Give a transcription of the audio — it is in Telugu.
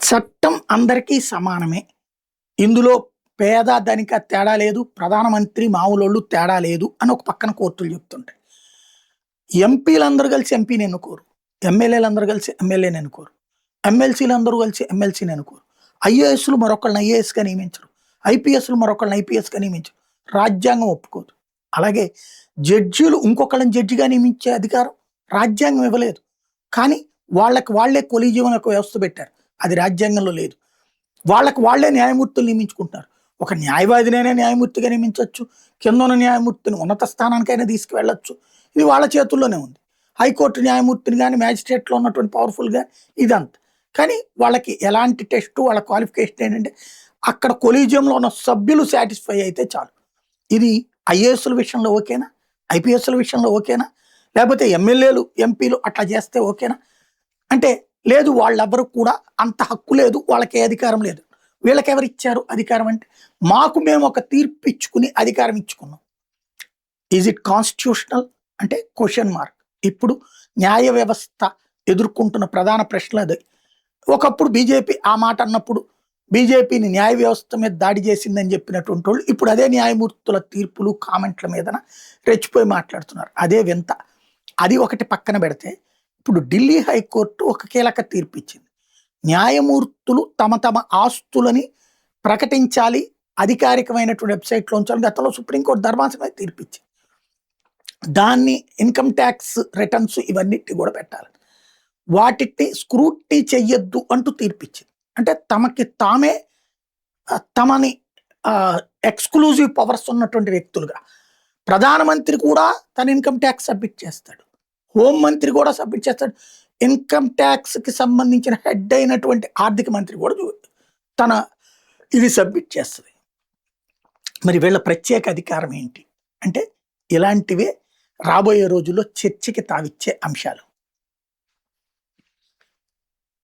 చట్టం అందరికీ సమానమే. ఇందులో పేద, ధనిక తేడా లేదు. ప్రధానమంత్రి మామూలోళ్ళు తేడా లేదు అని ఒక పక్కన కోర్టులు చెప్తుంటాయి. ఎంపీలందరూ కలిసి ఎంపీని ఎన్నుకోరు. ఎమ్మెల్యేలందరూ కలిసి ఎమ్మెల్యేని ఎన్నుకోరు. ఎమ్మెల్సీలందరూ కలిసి ఎమ్మెల్సీని ఎన్నుకోరు. ఐఏఎస్‌లు మరొకళ్ళని ఐఏఎస్‌గా నియమించరు. ఐపీఎస్‌లు మరొకళ్ళని ఐపీఎస్‌గా నియమించరు. రాజ్యాంగం ఒప్పుకోదు. అలాగే జడ్జీలు ఇంకొకళ్ళని జడ్జిగా నియమించే అధికారం రాజ్యాంగం ఇవ్వలేదు. కానీ వాళ్ళకి వాళ్ళే కొలీజియం అనే ఒక వ్యవస్థ పెట్టారు. అది రాజ్యాంగంలో లేదు. వాళ్ళకి వాళ్ళే న్యాయమూర్తులు నియమించుకుంటున్నారు. ఒక న్యాయవాదినైనా న్యాయమూర్తిగా నియమించొచ్చు. కిందున్న న్యాయమూర్తిని ఉన్నత స్థానానికైనా తీసుకువెళ్ళొచ్చు. ఇది వాళ్ళ చేతుల్లోనే ఉంది. హైకోర్టు న్యాయమూర్తిని గాని, మ్యాజిస్ట్రేట్‌లో ఉన్నటువంటి పవర్‌ఫుల్‌గా ఇదంతా. కానీ వాళ్ళకి ఎలాంటి టెస్టు, వాళ్ళ క్వాలిఫికేషన్ ఏంటంటే అక్కడ కొలీజియంలో ఉన్న సభ్యులు సాటిస్ఫై అయితే చాలు. ఇది ఐఏఎస్‌ల విషయంలో ఓకేనా? ఐపీఎస్‌ల విషయంలో ఓకేనా? లేకపోతే ఎమ్మెల్యేలు, ఎంపీలు అట్లా చేస్తే ఓకేనా? అంటే లేదు, వాళ్ళెవ్వరు కూడా అంత హక్కు లేదు. వాళ్ళకి ఏ అధికారం లేదు. వీళ్ళకెవరిచ్చారు అధికారం అంటే, మాకు మేము ఒక తీర్పు ఇచ్చుకుని అధికారం ఇచ్చుకున్నాం. ఈజ్ ఇట్ కాన్స్టిట్యూషనల్ అంటే క్వెషన్ మార్క్. ఇప్పుడు న్యాయ వ్యవస్థ ఎదుర్కొంటున్న ప్రధాన ప్రశ్నలు అదే. ఒకప్పుడు బీజేపీ ఆ మాట అన్నప్పుడు బీజేపీని న్యాయ వ్యవస్థ మీద దాడి చేసిందని చెప్పినటువంటి వాళ్ళు ఇప్పుడు అదే న్యాయమూర్తుల తీర్పులు, కామెంట్ల మీదన రెచ్చిపోయి మాట్లాడుతున్నారు. అదే వింత. అది ఒకటి పక్కన పెడితే ఇప్పుడు ఢిల్లీ హైకోర్టు ఒక కీలక తీర్పు ఇచ్చింది. న్యాయమూర్తులు తమ తమ ఆస్తులని ప్రకటించాలి, అధికారికమైనటువంటి వెబ్సైట్లో ఉంచాలి. గతంలో సుప్రీంకోర్టు ధర్మాసనం తీర్పిచ్చింది. దాన్ని ఇన్కమ్ ట్యాక్స్ రిటర్న్స్ ఇవన్నిటి కూడా పెట్టాలి. వాటిని స్క్రూటినీ చెయ్యొద్దు అంటూ తీర్పిచ్చింది. అంటే తమకి తామే తమని ఎక్స్క్లూజివ్ పవర్స్ ఉన్నటువంటి వ్యక్తులుగా, ప్రధానమంత్రి కూడా తన ఇన్కమ్ ట్యాక్స్ సబ్మిట్ చేస్తాడు. హోం మంత్రి కూడా సబ్మిట్ చేస్తాడు. ఇన్కమ్ ట్యాక్స్కి సంబంధించిన హెడ్ అయినటువంటి ఆర్థిక మంత్రి కూడా తన ఇది సబ్మిట్ చేస్తుంది. మరి వీళ్ళ ప్రత్యేక అధికారం ఏంటి అంటే ఇలాంటివే రాబోయే రోజుల్లో చర్చకి తావిచ్చే అంశాలు.